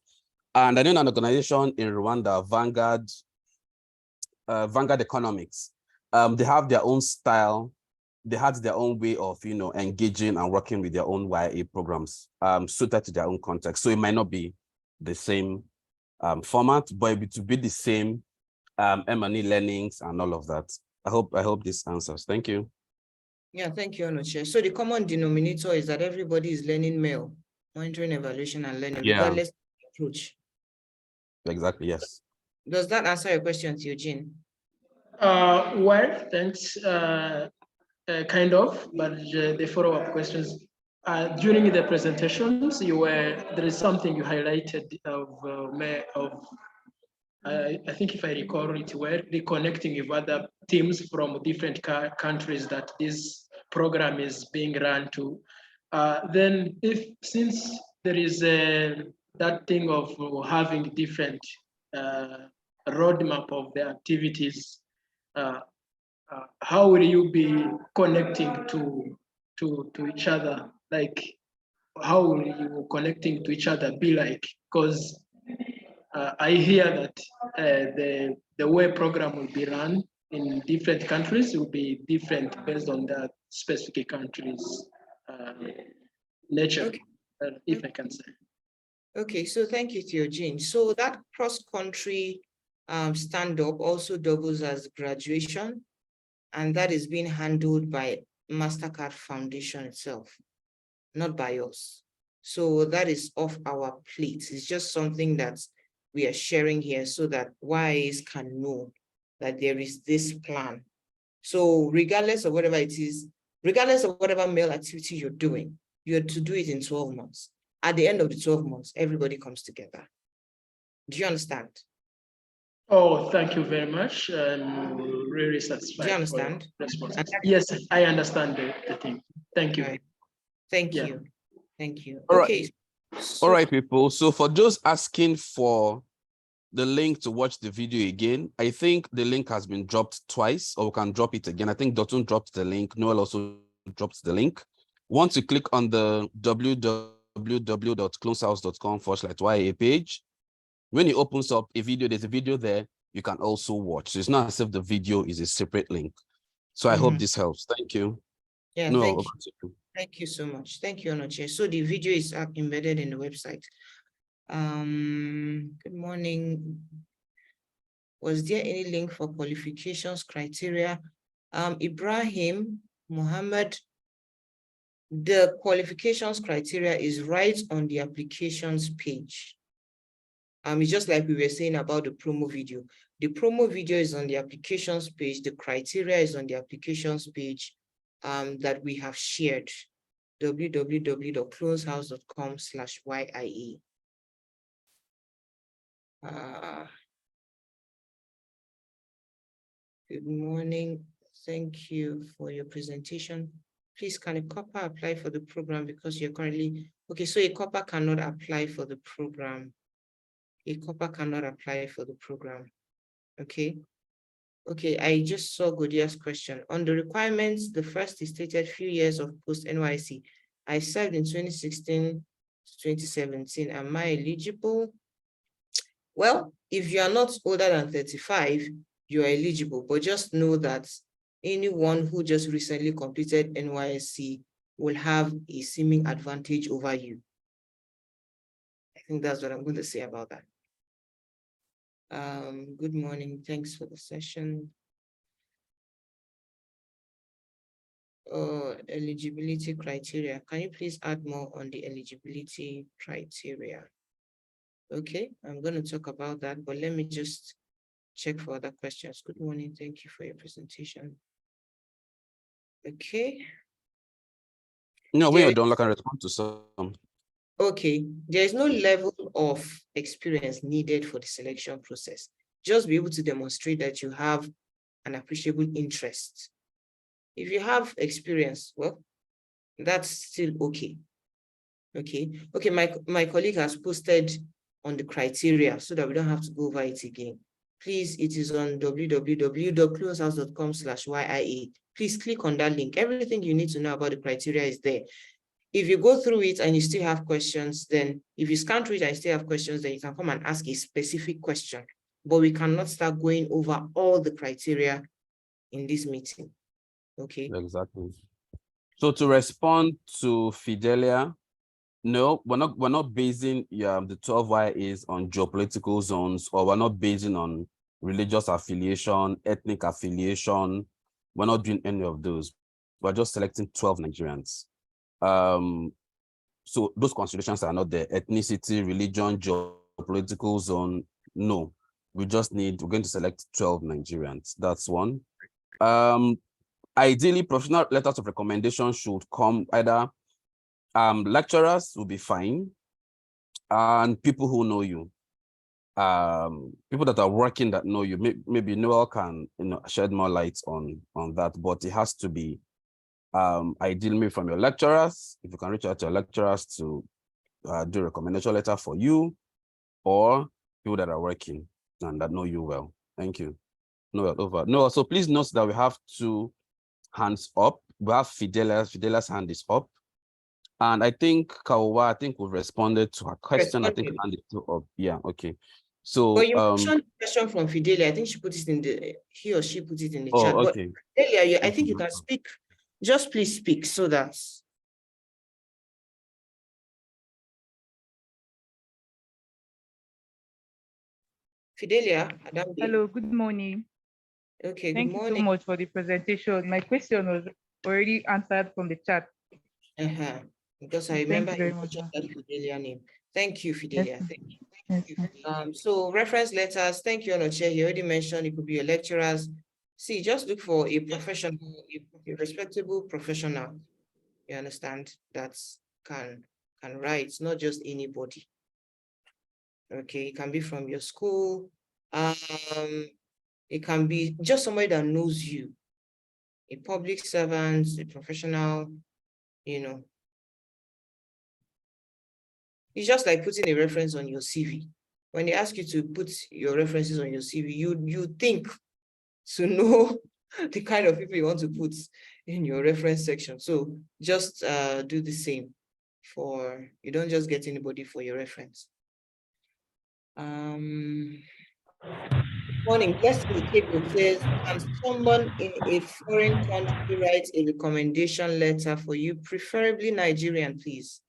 And I know an organization in Rwanda, Vanguard Economics, they have their own style. They had their own way of, engaging and working with their own YIA programs, suited to their own context. So it might not be the same format, but it will be the same M&E learnings and all of that. I hope this answers. Thank you. Yeah, thank you, Onoche. So the common denominator is that everybody is learning MEL, monitoring, evaluation, and learning, regardless of the approach. Exactly, yes. Does that answer your question, Eugene? Well, thanks, kind of, but the follow-up questions. During the presentations, there is something you highlighted I think if I recall it well, reconnecting with other teams from different countries that this program is being run to. Then since there is that thing of having different roadmap of the activities, how will you be connecting to each other? Like, how will you connecting to each other be like? Because I hear that the way program will be run in different countries will be different based on that specific country's nature, Okay. if I can say. Okay, so thank you, Theogene. So that cross-country stand-up also doubles as graduation, and that is being handled by MasterCard Foundation itself, not by us. So that is off our plate. It's just something that we are sharing here so that YIAs can know that there is this plan. So regardless of whatever it is, regardless of whatever MEL activity you're doing, you're to do it in 12 months. At the end of the 12 months, everybody comes together. Do you understand? Oh, thank you very much. I'm really satisfied. Do you understand? For your responses. Yes, I understand the thing. Thank you. Right. Thank you. Thank you. All okay. Right. All right, people. So for those asking for the link to watch the video again, I think the link has been dropped twice, or we can drop it again. I think Dotun dropped the link. Noel also dropped the link. Once you click on the www.cloneshouse.com/YIA page, when it opens up a video, there's a video there you can also watch. So it's not as if the video is a separate link. So I hope this helps. Thank you. Yeah, No, thank you. Thank you so much. Thank you, Onoche. So the video is embedded in the website. Good morning. Was there any link for qualifications criteria? Ibrahim Muhammad, the qualifications criteria is right on the applications page. It's just like we were saying about the promo video. The promo video is on the applications page. The criteria is on the applications page. that we have shared, www.cloneshouse.com/YIA. Good morning. Thank you for your presentation. Please, can a copper apply for the program because you're currently, okay, so a copper cannot apply for the program. A copper cannot apply for the program, okay? Okay, I just saw Godia's question. On the requirements, the first is stated few years of post-NYC. I served in 2016 to 2017. Am I eligible? Well, if you are not older than 35, you are eligible, but just know that anyone who just recently completed NYSC will have a seeming advantage over you. I think that's what I'm going to say about that. Good morning. Thanks for the session. Eligibility criteria. Can you please add more on the eligibility criteria? Okay, I'm going to talk about that, but let me just check for other questions. Good morning. Thank you for your presentation. Okay. No, when you're done, I can respond to some. Okay, there is no level of experience needed for the selection process. Just be able to demonstrate that you have an appreciable interest. If you have experience, well, that's still okay. Okay, my colleague has posted on the criteria so that we don't have to go over it again. Please, it is on www.cloneshouse.com/YIA. Please click on that link. Everything you need to know about the criteria is there. If you go through it and you still have questions, then if you scan through it and you still have questions, then you can come and ask a specific question. But we cannot start going over all the criteria in this meeting. Okay. Exactly. So to respond to Fidelia, no, we're not basing the 12 YIAs on geopolitical zones, or we're not basing on religious affiliation, ethnic affiliation. We're not doing any of those. We're just selecting 12 Nigerians. So those considerations are not there. Ethnicity, religion, geopolitical zone, no. We're going to select 12 Nigerians. That's one. Ideally, professional letters of recommendation should come either lecturers will be fine, and people who know you, people that are working that know you. Maybe Noel can shed more light on that, but it has to be ideally from your lecturers. If you can reach out to your lecturers to do a recommendation letter for you, or people that are working and that know you well. Thank you. Noel, over. Noel, so please note that we have 2 hands up. We have Fidelia's hand is up. And I think Kawa, we've responded to her question. I think hand is still up. Yeah, okay. So but you mentioned the question from Fidelia. I think she put it in he or she put it in the chat. Okay. But Fidelia, I think you can speak. Just please speak so that Fidelia. Hello, good morning. Okay, Thank you so much for the presentation. My question was already answered from the chat. Because I remember you mentioned that Fidelia name. Thank you, Fidelia. Yes, thank you. yes. So reference letters, thank you, Onoche. You already mentioned it could be your lecturers. See, just look for a professional, a respectable professional. You understand, that can write, not just anybody. Okay, it can be from your school. It can be just somebody that knows you, a public servant, a professional, It's just like putting a reference on your CV. When they ask you to put your references on your CV, you think to know the kind of people you want to put in your reference section. So just do the same you don't just get anybody for your reference. Morning, Destiny Table says, can someone in a foreign country write a recommendation letter for you, preferably Nigerian, please?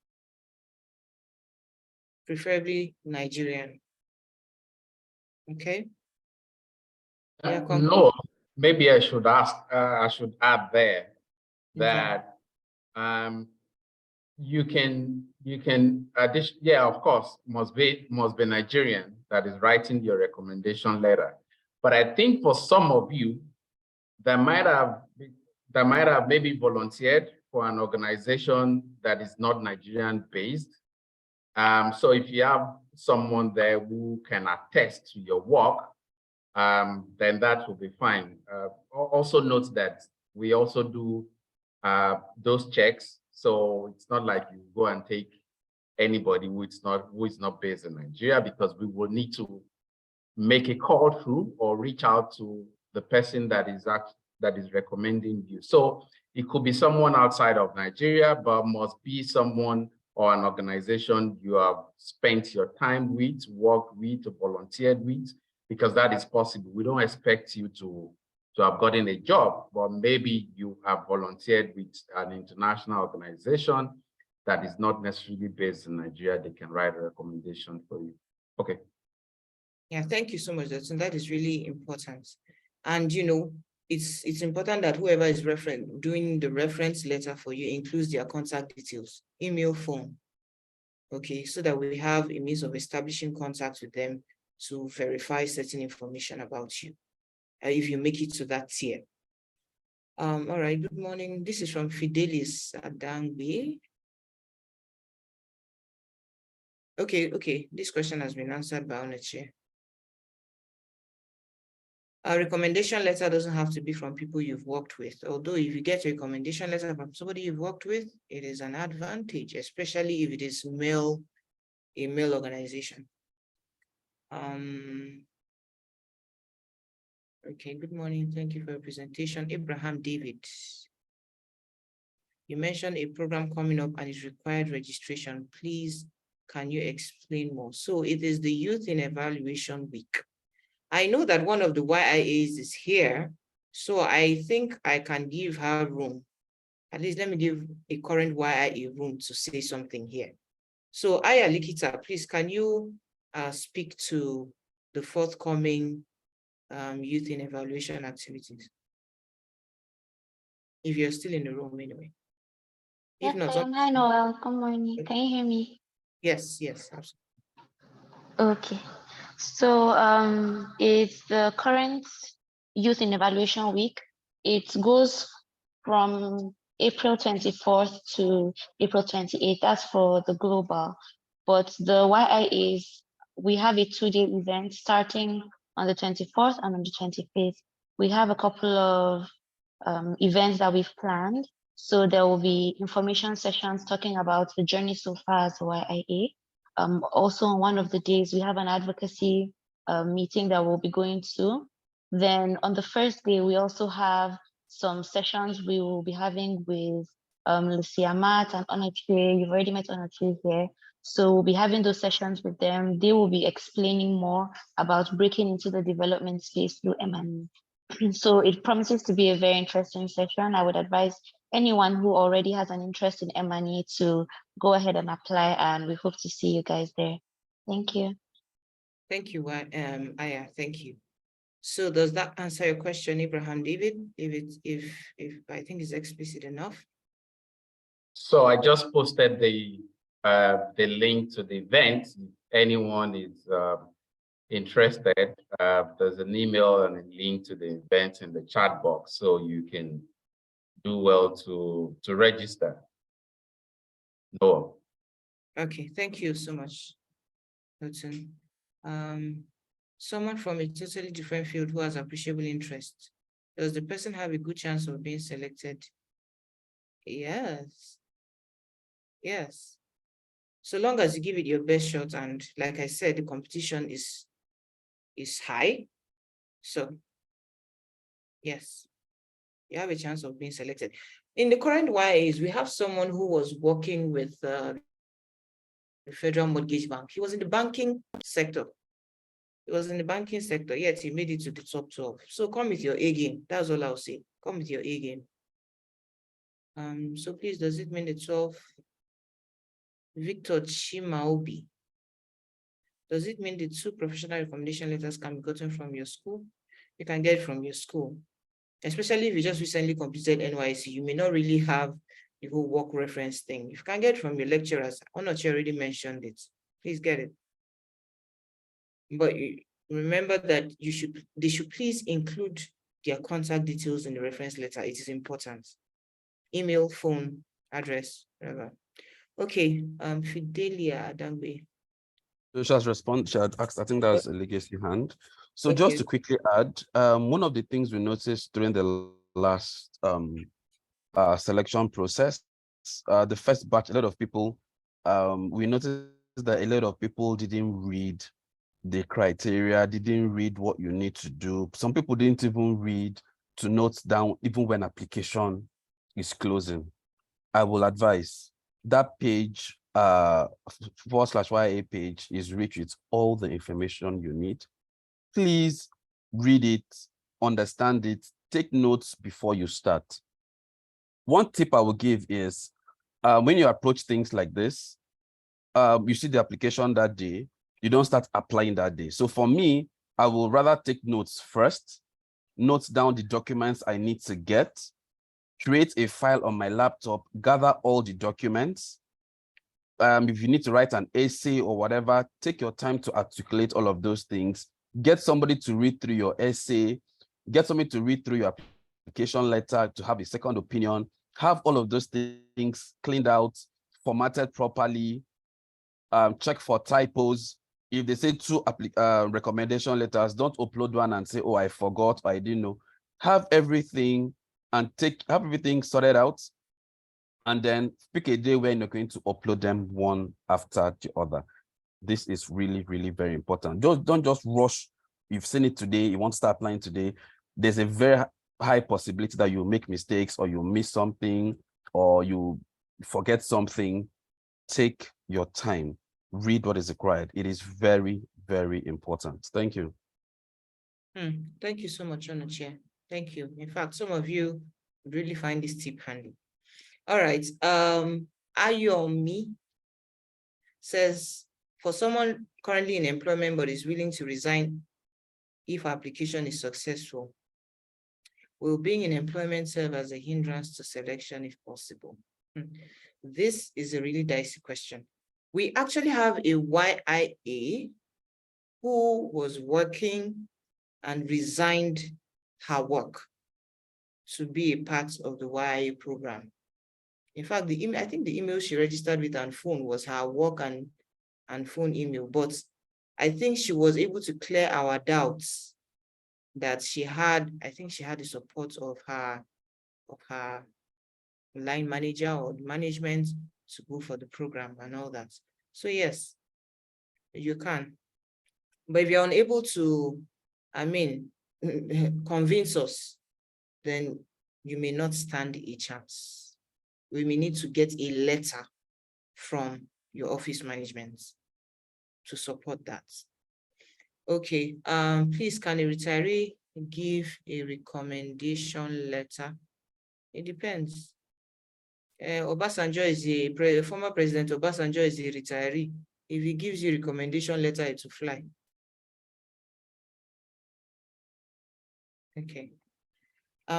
Preferably Nigerian. Okay. No, maybe I should ask. I should add there that you can yeah, of course, must be Nigerian that is writing your recommendation letter. But I think for some of you, there might have that might have maybe volunteered for an organization that is not Nigerian based. So if you have someone there who can attest to your work, then that will be fine. Also note that we also do those checks. So it's not like you go and take anybody who is not based in Nigeria, because we will need to make a call through or reach out to the person that is recommending you. So it could be someone outside of Nigeria, but must be someone or an organization you have spent your time with, worked with, or volunteered with, because that is possible. We don't expect you to have gotten a job, but maybe you have volunteered with an international organization that is not necessarily based in Nigeria. They can write a recommendation for you. Okay. Yeah, thank you so much, Dutton. That is really important. And it's important that whoever is doing the reference letter for you includes their contact details, email, phone. Okay, so that we have a means of establishing contact with them to verify certain information about you, if you make it to that tier. All right, good morning. This is from Fidelis Adangbe. Okay, this question has been answered by Oneche. A recommendation letter doesn't have to be from people you've worked with. Although if you get a recommendation letter from somebody you've worked with, it is an advantage, especially if it is a male organization. Okay, good morning. Thank you for your presentation. Abraham David. You mentioned a program coming up and it required registration. Please, can you explain more? So it is the Youth in Evaluation Week. I know that one of the YIAs is here, so I think I can give her room. At least let me give a current YIA room to say something here. So Aya Likita, please, can you speak to the forthcoming Youth in Evaluation activities? If you're still in the room anyway. If Yes, not, I am. Hi, Noel. Good morning. Can you hear me? yes, absolutely. Okay. So it's the current Youth in Evaluation Week. It goes from April 24th to April 28th. That's for the global. But the YIAs, we have a 2-day event starting on the 24th and on the 25th. We have a couple of events that we've planned. So there will be information sessions talking about the journey so far as YIA. Also on one of the days, we have an advocacy meeting that we'll be going to. Then on the first day, we also have some sessions we will be having with Lucia Matt and Onache. You've already met Onache here. So we'll be having those sessions with them. They will be explaining more about breaking into the development space through M&E. So it promises to be a very interesting session. I would advise anyone who already has an interest in M&E to go ahead and apply, and we hope to see you guys there. Thank you. Thank you, Aya, thank you. So does that answer your question, Abraham David? If I think it's explicit enough. So I just posted the link to the event. If anyone is interested, there's an email and a link to the event in the chat box, so you can do well to register. No. Okay, thank you so much, Hudson. Someone from a totally different field who has appreciable interest. Does the person have a good chance of being selected? Yes. So long as you give it your best shot, and like I said, the competition is high. So yes, you have a chance of being selected. In the current YIAs, we have someone who was working with the Federal Mortgage Bank. He was in the banking sector. Yet he made it to the top 12. So come with your A game. That's all I'll say. Come with your A game. So please, does it mean the 12? Victor Chimaobi. Does it mean the 2 professional recommendation letters can be gotten from your school? You can get it from your school. Especially if you just recently completed NYC, you may not really have the whole work reference thing. You can get it from your lecturers. Onochi already mentioned it. Please get it. But remember that they should please include their contact details in the reference letter. It is important. Email, phone, address, whatever. Okay, Fidelia Adangbe. So she has responded, she had asked, I think that's a legacy hand. So Okay. just to quickly add, one of the things we noticed during the last selection process, the first batch, a lot of people, we noticed that a lot of people didn't read the criteria, didn't read what you need to do. Some people didn't even read to note down even when application is closing. I will advise that page, /YA page is rich with all the information you need. Please read it, understand it, take notes before you start. One tip I will give is when you approach things like this, you see the application that day, you don't start applying that day. So for me, I will rather take notes first, note down the documents I need to get, create a file on my laptop, gather all the documents. If you need to write an essay or whatever, take your time to articulate all of those things. Get somebody to read through your essay, get somebody to read through your application letter to have a second opinion, have all of those things cleaned out, formatted properly, check for typos. If they say 2 recommendation letters, don't upload one and say, oh, I forgot, or I didn't know. Have everything and have everything sorted out, and then pick a day when you're going to upload them one after the other. This is really, really very important. Don't just rush. You've seen it today, you want to start applying today. There's a very high possibility that you make mistakes, or you miss something, or you forget something. Take your time, read what is required. It is very, very important. Thank you. Thank you so much, Onochie. Thank you. In fact, some of you would really find this tip handy. All right. Ayomi says, for someone currently in employment but is willing to resign if application is successful, will being in employment serve as a hindrance to selection if possible? This is a really dicey question. We actually have a YIA who was working and resigned her work to be a part of the YIA program. In fact, I think the email she registered with and phone was her work and phone email, but I think she was able to clear our doubts that she had. I think she had the support of her line manager or management to go for the program and all that. So yes, you can. But if you're unable to, convince us, then you may not stand a chance. We may need to get a letter from your office management to support that. Okay, please, can a retiree give a recommendation letter? It depends. Obasanjo is a former president. Obasanjo is a retiree. If he gives you a recommendation letter, it will fly. Okay.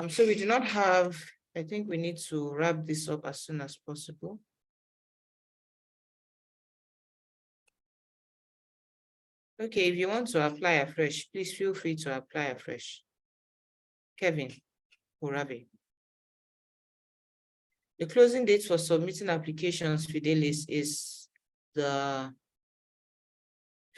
So we do not have, I think we need to wrap this up as soon as possible. Okay, if you want to apply afresh, please feel free to apply afresh. Kevin Urabe. The closing date for submitting applications, Fidelis, is the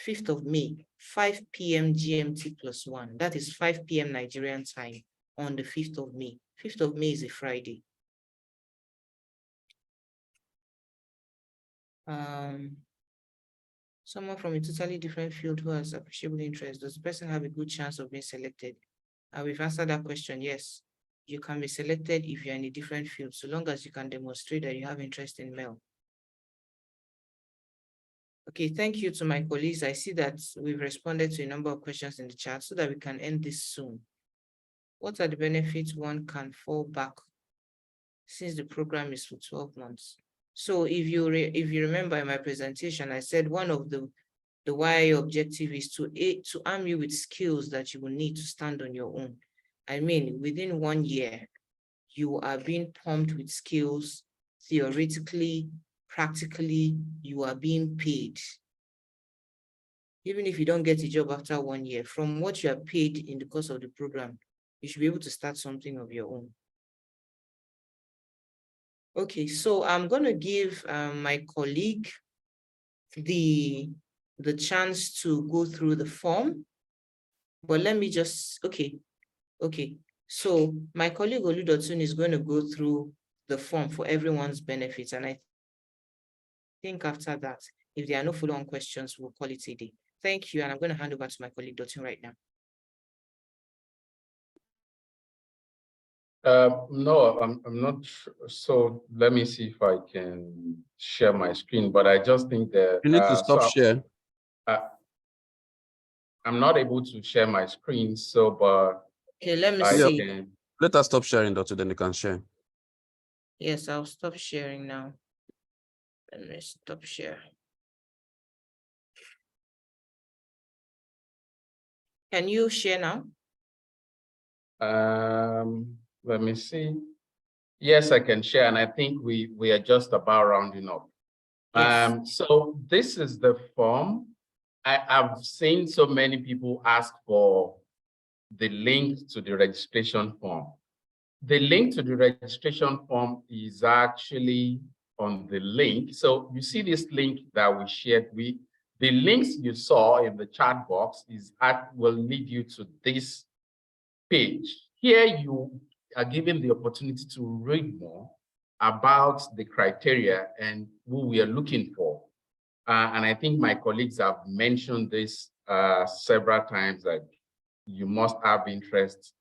5th of May, 5 p.m. GMT +1. That is 5 p.m. Nigerian time on the 5th of May. 5th of May is a Friday. Someone from a totally different field who has appreciable interest, does the person have a good chance of being selected? We've answered that question. Yes, you can be selected if you're in a different field, so long as you can demonstrate that you have interest in MEL. Okay, thank you to my colleagues. I see that we've responded to a number of questions in the chat so that we can end this soon. What are the benefits one can fall back since the program is for 12 months? So if you remember in my presentation, I said one of the YIA objective is to arm you with skills that you will need to stand on your own. I mean, within 1 year, you are being pumped with skills, theoretically, practically, you are being paid. Even if you don't get a job after 1 year, from what you are paid in the course of the program, you should be able to start something of your own. Okay, so I'm going to give my colleague the chance to go through the form, but let me just, okay. So my colleague Oludotun is going to go through the form for everyone's benefit, and I think after that, if there are no follow-on questions, we'll call it a day. Thank you, and I'm going to hand over to my colleague Dotun right now. No, I'm not sure. So let me see if I can share my screen, but I just think that You need to stop share. I'm not able to share my screen, so but Okay, let me I see. can. Let us stop sharing, Dr. Then you can share. Yes, I'll stop sharing now. Let me stop share. Can you share now? Let me see. Yes, I can share, and I think we are just about rounding up. Yes. So this is the form. I've seen so many people ask for the link to the registration form. The link to the registration form is actually on the link. So you see this link that we shared with, the links you saw in the chat box will lead you to this page. Here you are given the opportunity to read more about the criteria and who we are looking for. And I think my colleagues have mentioned this several times, that you must have interest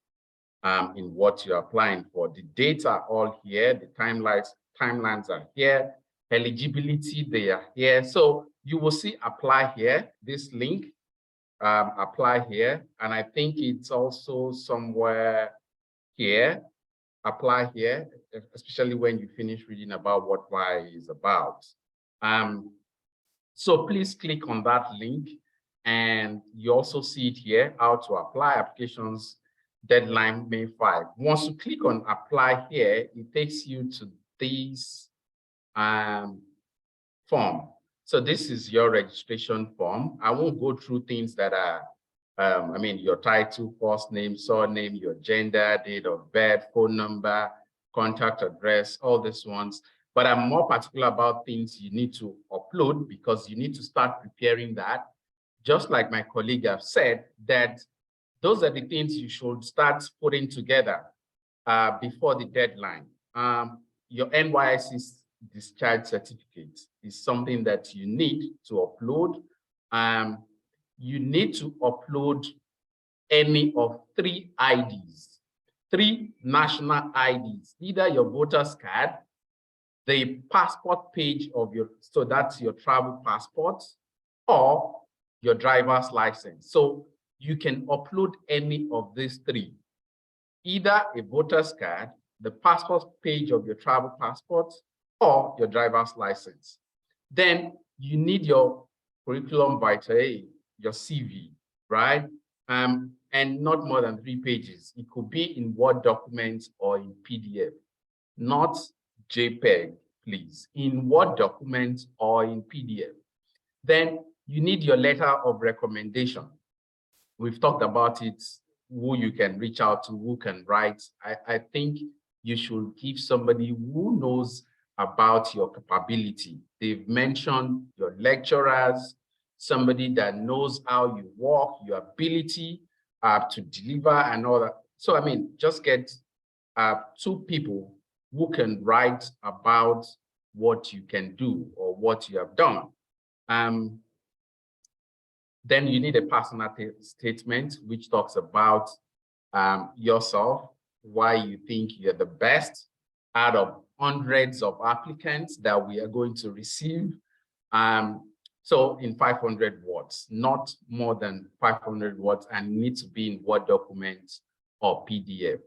in what you're applying for. The dates are all here, the timelines are here, eligibility, they are here. So you will see apply here, this link, apply here. And I think it's also somewhere here, apply here, especially when you finish reading about what YIA is about. So please click on that link, and you also see it here, how to apply applications, deadline May 5. Once you click on apply here, it takes you to this form. So this is your registration form. I won't go through things that are, I mean, your title, first name, surname, your gender, date of birth, phone number, contact address, all these ones. But I'm more particular about things you need to upload, because you need to start preparing that. Just like my colleague have said, that those are the things you should start putting together before the deadline. Your NYSC discharge certificate is something that you need to upload. You need to upload any of 3 IDs, 3 national IDs, either your voter's card, the passport page of your, so that's your travel passport, or your driver's license. So you can upload any of these 3, either a voter's card, the passport page of your travel passport, or your driver's license. Then you need your curriculum vitae, your CV, right? And not more than 3 pages. It could be in Word documents or in PDF, not JPEG, please, in Word documents or in PDF. Then you need your letter of recommendation. We've talked about it, who you can reach out to, who can write. I think you should give somebody who knows about your capability. They've mentioned your lecturers, somebody that knows how you work, your ability to deliver and all that. So, I mean, just get 2 people who can write about what you can do or what you have done. Then you need a personal statement, which talks about yourself, why you think you're the best out of hundreds of applicants that we are going to receive. So in 500 words, not more than 500 words, and need to be in Word documents or PDF.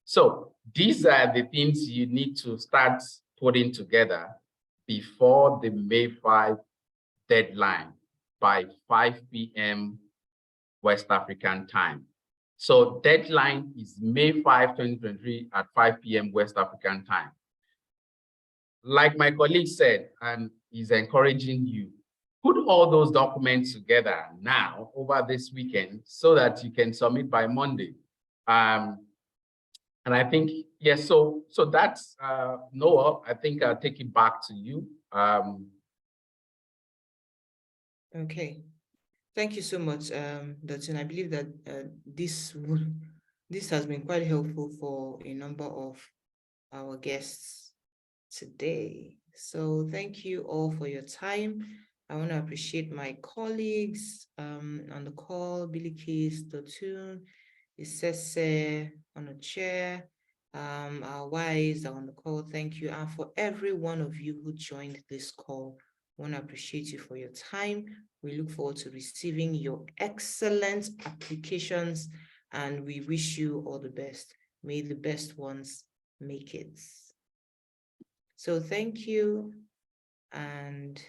So these are the things you need to start putting together before the May 5 deadline by 5 p.m. West African time. So deadline is May 5, 2023 at 5 p.m. West African time. Like my colleague said, and he's encouraging you, put all those documents together now over this weekend so that you can submit by Monday. And I think, yes, so that's Noah, I think I'll take it back to you. Okay. Thank you so much, Dotun. I believe that this has been quite helpful for a number of our guests today. So thank you all for your time. I want to appreciate my colleagues on the call, Billy Keys, Dotun, Isese on the chair, our wives are on the call. Thank you. And for every one of you who joined this call, I want to appreciate you for your time. We look forward to receiving your excellent applications and we wish you all the best. May the best ones make it. So thank you and